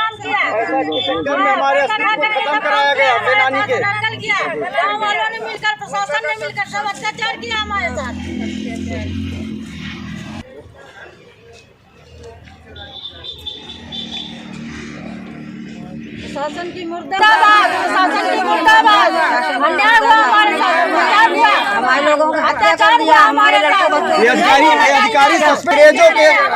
काम किया, हमारे खत्म कराया गया सेनानी के। गाँव वालों ने मिलकर, प्रशासन ने मिलकर सब अत्याचार किया हमारे साथ। प्रशासन की मुर्दाबाद, प्रशासन की मुर्दाबाद। अन्याय हुआ हमारे साथ, अन्याय हुआ, हमारे लोगों का अत्याचार हुआ हमारे लड़कों। ये अधिकारी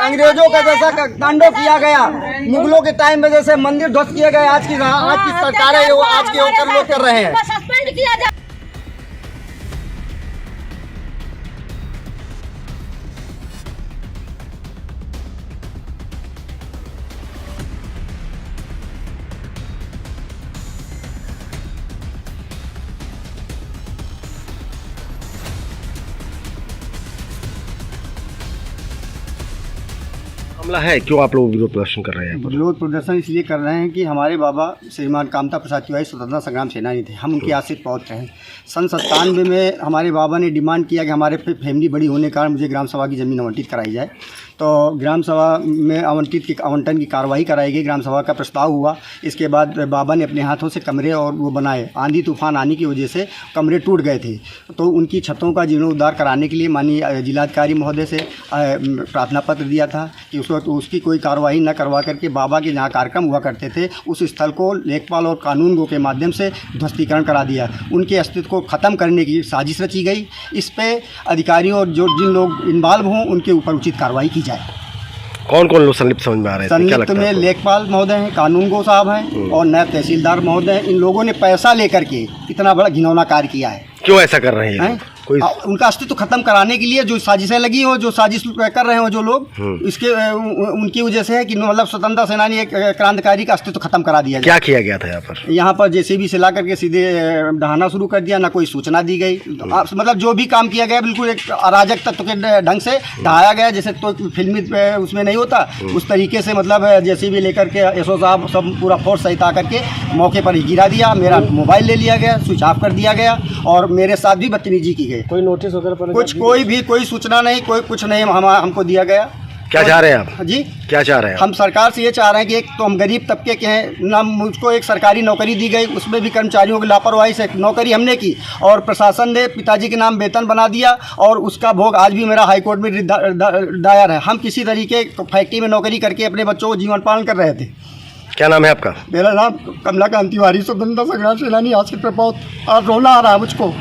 अंग्रेजों का जैसा तांडव किया गया, मुगलों के टाइम में जैसे मंदिर ध्वस्त किए गए, आज की सरकार है वो आज के होकर लोग कर रहे हैं। सस्पेंड किया जाए। मामला है क्यों आप लोग विरोध प्रदर्शन कर रहे हैं? विरोध प्रदर्शन इसलिए कर रहे हैं कि हमारे बाबा श्रीमान कामता प्रसाद तिवारी स्वतंत्रता संग्राम सेनानी थे, हम उनके आश्रित पौत्र हैं। सन 97 में हमारे बाबा ने डिमांड किया कि हमारे फैमिली बड़ी होने के कारण मुझे ग्राम सभा की ज़मीन आवंटित कराई जाए। तो ग्राम सभा में आवंटन की कार्रवाई कराई गई, ग्राम सभा का प्रस्ताव हुआ। इसके बाद बाबा ने अपने हाथों से कमरे और वो बनाए। आंधी तूफान आने की वजह से कमरे टूट गए थे, तो उनकी छतों का जीर्णोद्धार कराने के लिए माननीय जिलाधिकारी महोदय से प्रार्थना पत्र दिया था कि उसकी कोई कार्रवाई न करवा करके बाबा के जहाँ कार्यक्रम हुआ करते थे उस स्थल को लेखपाल और कानून गो के माध्यम से ध्वस्तीकरण करा दिया। उनके अस्तित्व को ख़त्म करने की साजिश रची गई। इस पे अधिकारियों और जिन लोग इन्वॉल्व हों उनके ऊपर उचित कार्रवाई की जाए। कौन कौन लोग संलिप्त समझ में आ रहे हैं? संलिप्त में लेखपाल महोदय हैं, कानून गो साहब हैं और नायब तहसीलदार महोदय हैं। इन लोगों ने पैसा लेकर के इतना बड़ा घिनौना कार्य किया है। क्यों ऐसा कर रहे हैं? कोई उनका अस्तित्व खत्म कराने के लिए जो साजिशें लगी हो, जो साजिश कर रहे हो जो लोग, इसके उनकी वजह से है कि मतलब स्वतंत्रता सेनानी एक क्रांतिकारी का अस्तित्व खत्म करा दिया। क्या किया गया था यहाँ पर? यहाँ पर जेसीबी से ला करके सीधे ढहाना शुरू कर दिया, ना कोई सूचना दी गई। मतलब जो भी काम किया गया बिल्कुल एक अराजक तत्व के ढंग से ढहाया गया, जैसे तो फिल्मी उसमें नहीं होता उस तरीके से। मतलब जेसीबी लेकर के एसओ साहब सब पूरा फोर्स सहित आकर के मौके पर ही गिरा दिया। मेरा मोबाइल ले लिया गया, स्विच ऑफ कर दिया गया और मेरे साथ भी बदतमीजी की गई। कोई नोटिस वगैरह पर कुछ कोई सूचना नहीं, कुछ नहीं हमको दिया गया। क्या चाह रहे हैं आप जी? क्या चाह रहे हैं? हम सरकार से ये चाह रहे हैं कि एक तो हम गरीब तबके के हैं ना, मुझको एक सरकारी नौकरी दी गई, उसमें भी कर्मचारियों की लापरवाही से नौकरी हमने की और प्रशासन ने पिताजी के नाम वेतन बना दिया और उसका भोग आज भी मेरा हाईकोर्ट में दायर है। हम किसी तरीके फैक्ट्री में नौकरी करके अपने बच्चों को जीवन पालन कर रहे थे। क्या नाम है आपका? मेरा नाम कमलाकांत तिवारी, स्वतंत्रता संग्राम सेनानी। आश्रित पे बहुत आज रोना आ रहा है मुझको।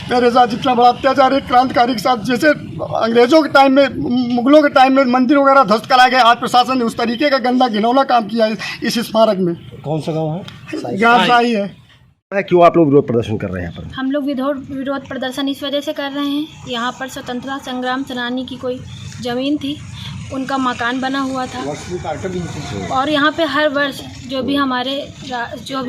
मेरे साथ इतना बड़ा अत्याचार एक क्रांतिकारी के साथ, जैसे अंग्रेजों के टाइम में, मुगलों के टाइम में मंदिर वगैरह ध्वस्त कराए गए, आज प्रशासन ने उस तरीके का गंदा घिनौना काम किया है इस स्मारक में। कौन सा गाँव है? गाँव शाही है। क्यों आप लोग विरोध प्रदर्शन कर रहे हैं यहाँ पर? हम लोग विरोध प्रदर्शन इस वजह से कर रहे हैं, यहाँ पर स्वतंत्रता संग्राम सेनानी की कोई ज़मीन थी, उनका मकान बना हुआ था और यहाँ पे हर वर्ष जो भी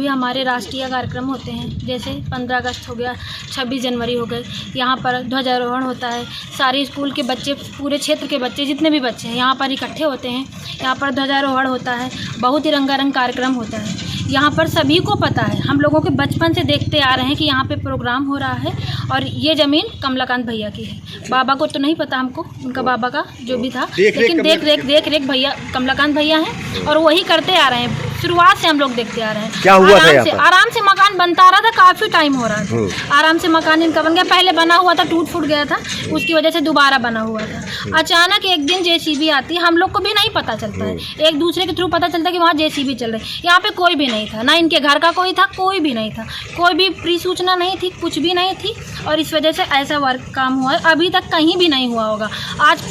हमारे राष्ट्रीय कार्यक्रम होते हैं, जैसे 15 अगस्त हो गया, 26 जनवरी हो गए, यहाँ पर ध्वजारोहण होता है। सारे स्कूल के बच्चे, पूरे क्षेत्र के बच्चे, जितने भी बच्चे हैं यहाँ पर इकट्ठे होते हैं। यहाँ पर ध्वजारोहण होता है, बहुत ही रंगारंग कार्यक्रम होता है। यहाँ पर सभी को पता है, हम लोगों के बचपन से देखते आ रहे हैं कि यहाँ पे प्रोग्राम हो रहा है और ये ज़मीन कमलाकांत भैया की है। बाबा को तो नहीं पता हमको, उनका बाबा का जो भी था, लेकिन देख रेख भैया कमलाकांत भैया हैं और वही करते आ रहे हैं। शुरुआत से हम लोग देखते आ रहे हैं। क्या हुआ था यहाँ पर? आराम से मकान बनता आ रहा था, काफ़ी टाइम हो रहा था। आराम से मकान इनका बन गया, पहले बना हुआ था, टूट फूट गया था, उसकी वजह से दोबारा बना हुआ था। अचानक एक दिन जेसीबी आती है, हम लोग को भी नहीं पता चलता है, एक दूसरे के थ्रू पता चलता है कि वहाँ जेसीबी चल रही। यहाँ पे कोई भी नहीं था, ना इनके घर का कोई था, कोई भी नहीं था, कोई भी प्री सूचना नहीं थी, कुछ भी नहीं थी और इस वजह से ऐसा वर्क काम हुआ है। अभी तक कहीं भी नहीं हुआ होगा। आस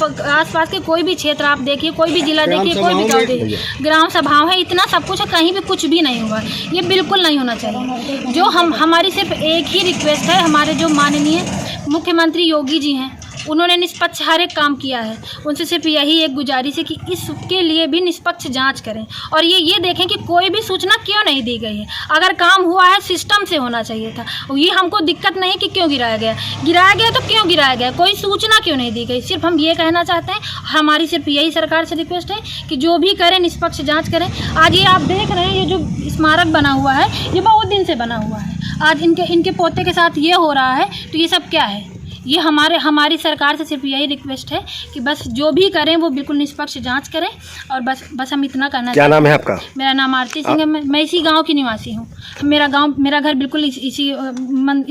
पास के कोई भी क्षेत्र आप देखिए, कोई भी जिला देखिए, कोई भी गाँव देखिए, ग्राम सभाओं है, इतना सब कुछ है, कहीं भी कुछ भी नहीं हुआ। ये बिल्कुल नहीं होना चाहिए। जो हमारी सिर्फ एक ही रिक्वेस्ट है, हमारे जो माननीय मुख्यमंत्री योगी जी हैं, उन्होंने निष्पक्ष हर एक काम किया है, उनसे सिर्फ यही एक गुजारिश है कि इसके लिए भी निष्पक्ष जांच करें और ये देखें कि कोई भी सूचना क्यों नहीं दी गई है। अगर काम हुआ है सिस्टम से होना चाहिए था। ये हमको दिक्कत नहीं कि क्यों गिराया गया तो क्यों गिराया गया, कोई सूचना क्यों नहीं दी गई। सिर्फ हम ये कहना चाहते हैं, हमारी सिर्फ यही सरकार से रिक्वेस्ट है कि जो भी करें निष्पक्ष जाँच करें। आज ये आप देख रहे हैं, ये जो स्मारक बना हुआ है ये बहुत दिन से बना हुआ है। आज इनके पोते के साथ ये हो रहा है, तो ये सब क्या है? ये हमारी सरकार से सिर्फ यही रिक्वेस्ट है कि बस जो भी करें वो बिल्कुल निष्पक्ष जांच करें, और बस हम इतना करना क्या नाम है आपका? मेरा नाम आरती सिंह है। मैं इसी गांव की निवासी हूँ। मेरा घर बिल्कुल इसी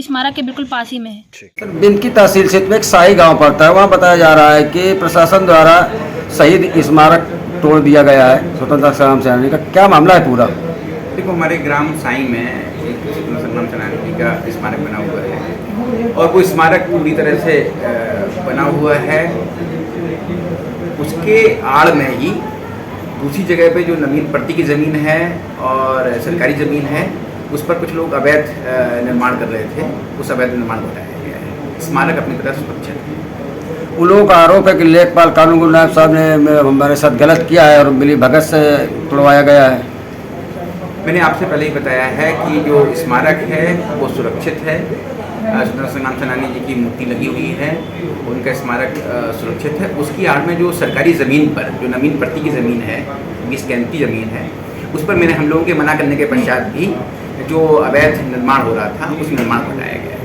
स्मारक के बिल्कुल पास ही में है। सर, बिंदकी तहसील क्षेत्र में एक शाही गांव पड़ता है। वहाँ बताया जा रहा है कि प्रशासन द्वारा शहीद स्मारक तोड़ दिया गया है स्वतंत्रता संग्राम सेनानी का। क्या मामला है पूरा? देखो, हमारे ग्राम साई में एक स्वतंत्रता संग्राम सेनानी जी का स्मारक बना हुआ है, और वो स्मारक पूरी तरह से बना हुआ है। उसके आड़ में ही दूसरी जगह पे जो नवीन पट्टी की ज़मीन है और सरकारी ज़मीन है, उस पर कुछ लोग अवैध निर्माण कर रहे थे। उस अवैध निर्माण को हटाया गया है। स्मारक अपनी तरह सुरक्षित है। उन लोगों का आरोप है कि लेखपाल कानून नायब साहब ने हमारे साथ गलत किया है और मिली भगत से तोड़वाया गया है। मैंने आपसे पहले ही बताया है कि जो स्मारक है वो सुरक्षित है। स्वतंत्रता संग्राम सेनानी जी की मूर्ति लगी हुई है, उनका स्मारक सुरक्षित है। उसकी आड़ में जो सरकारी ज़मीन पर जो नवीन पट्टी की ज़मीन है, 20 कैंती ज़मीन है, उस पर हम लोगों के मना करने के पश्चात भी जो अवैध निर्माण हो रहा था, उस निर्माण को हटाया गया है।